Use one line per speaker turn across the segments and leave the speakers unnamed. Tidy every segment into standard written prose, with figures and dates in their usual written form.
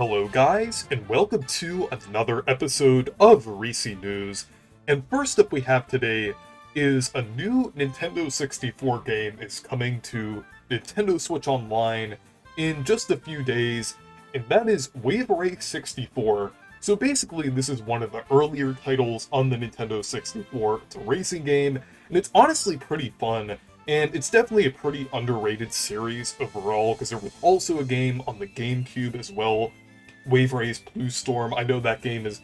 Hello guys, and welcome to another episode of Reecee News. And first up we have today is a new Nintendo 64 game is coming to Nintendo Switch Online in just a few days, and that is Wave Race 64. So basically this is one of the earlier titles on the Nintendo 64. It's a racing game, and it's honestly pretty fun. And it's definitely a pretty underrated series overall, because there was also a game on the GameCube as well, Wave Race Blue Storm. I know that game is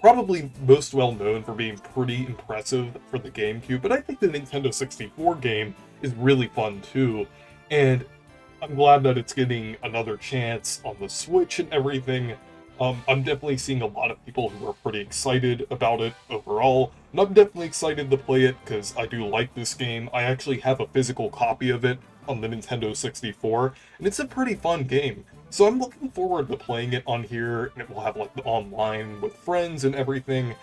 probably most well known for being pretty impressive for the GameCube, but I think the Nintendo 64 game is really fun too. And I'm glad that it's getting another chance on the Switch and everything. I'm definitely seeing a lot of people who are pretty excited about it overall, and I'm definitely excited to play it because I do like this game. I actually have a physical copy of it on the Nintendo 64, and it's a pretty fun game. So I'm looking forward to playing it on here, and it will have like the online with friends and everything.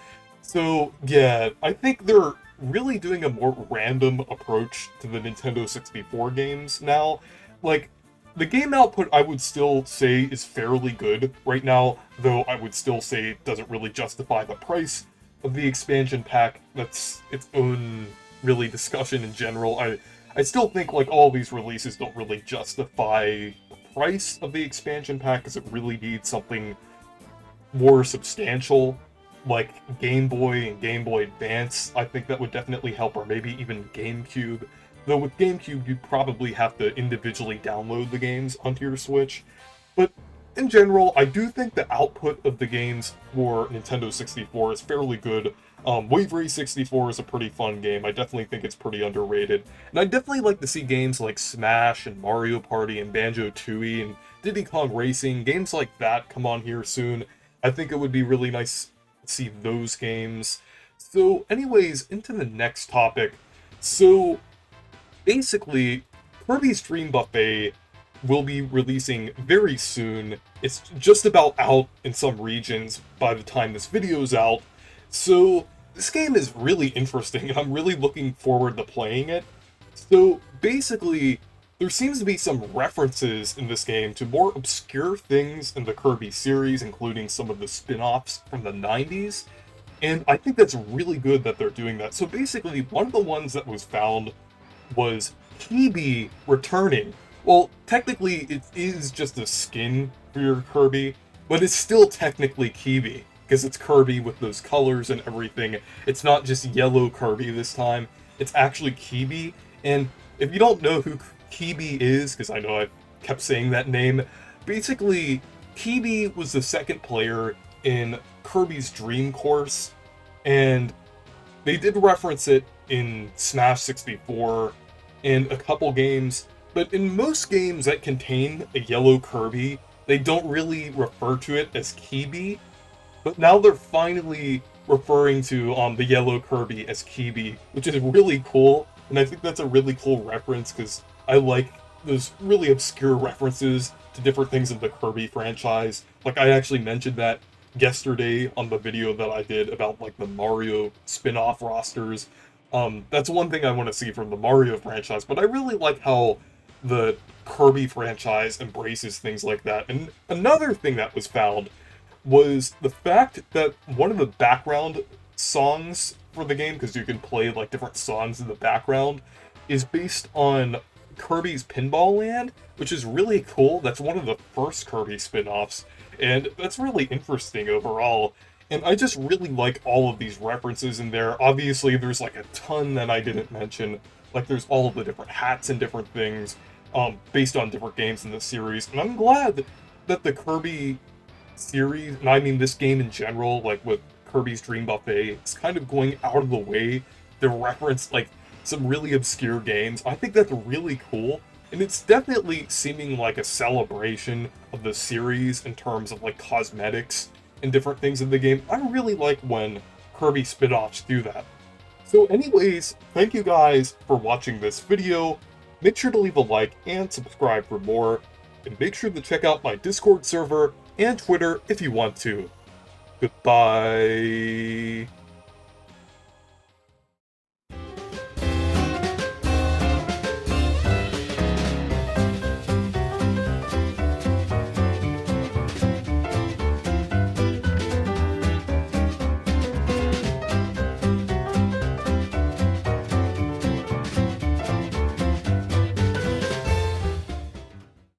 So yeah, I think they're really doing a more random approach to the Nintendo 64 games now. Like, the game output, I would still say, is fairly good right now, though I would still say it doesn't really justify the price of the expansion pack. That's its own, really, discussion in general. I still think, like, all these releases don't really justify the price of the expansion pack, because it really needs something more substantial, like Game Boy and Game Boy Advance. I think that would definitely help, or maybe even GameCube. Though with GameCube, you'd probably have to individually download the games onto your Switch. But in general, I do think the output of the games for Nintendo 64 is fairly good. Wave Race 64 is a pretty fun game. I definitely think it's pretty underrated. And I'd definitely like to see games like Smash and Mario Party and Banjo-Tooie and Diddy Kong Racing, games like that come on here soon. I think it would be really nice to see those games. So anyways, into the next topic. So basically, Kirby's Dream Buffet will be releasing very soon. It's just about out in some regions by the time this video is out. So this game is really interesting, and I'm really looking forward to playing it. So basically, there seems to be some references in this game to more obscure things in the Kirby series, including some of the spin-offs from the 90s. And I think that's really good that they're doing that. So basically, one of the ones that was found was Kirby returning. Well, technically it is just a skin for your Kirby, but it's still technically Kirby, because it's Kirby with those colors and everything. It's not just yellow Kirby this time, it's actually Kirby. And if you don't know who Kirby is, because I know I've kept saying that name, basically Kirby was the second player in Kirby's Dream Course, and they did reference it in Smash 64 and a couple games, but in most games that contain a yellow Kirby, they don't really refer to it as Kirby, but now they're finally referring to the yellow Kirby as Kirby, which is really cool, and I think that's a really cool reference, because I like those really obscure references to different things in the Kirby franchise. Like, I actually mentioned that yesterday on the video that I did about like the Mario spin-off rosters. That's one thing I want to see from the Mario franchise, but I really like how the Kirby franchise embraces things like that. And another thing that was found was the fact that one of the background songs for the game, because you can play like different songs in the background, is based on Kirby's Pinball Land, which is really cool. That's one of the first Kirby spin-offs, and that's really interesting overall. And I just really like all of these references in there. Obviously, there's like a ton that I didn't mention. Like, there's all of the different hats and different things based on different games in the series. And I'm glad that the Kirby series, and I mean this game in general, like with Kirby's Dream Buffet, it's kind of going out of the way to reference like some really obscure games. I think that's really cool. And it's definitely seeming like a celebration of the series in terms of like cosmetics and different things in the game. I really like when Kirby spin-offs do that. So anyways, thank you guys for watching this video. Make sure to leave a like and subscribe for more. And make sure to check out my Discord server and Twitter if you want to. Goodbye.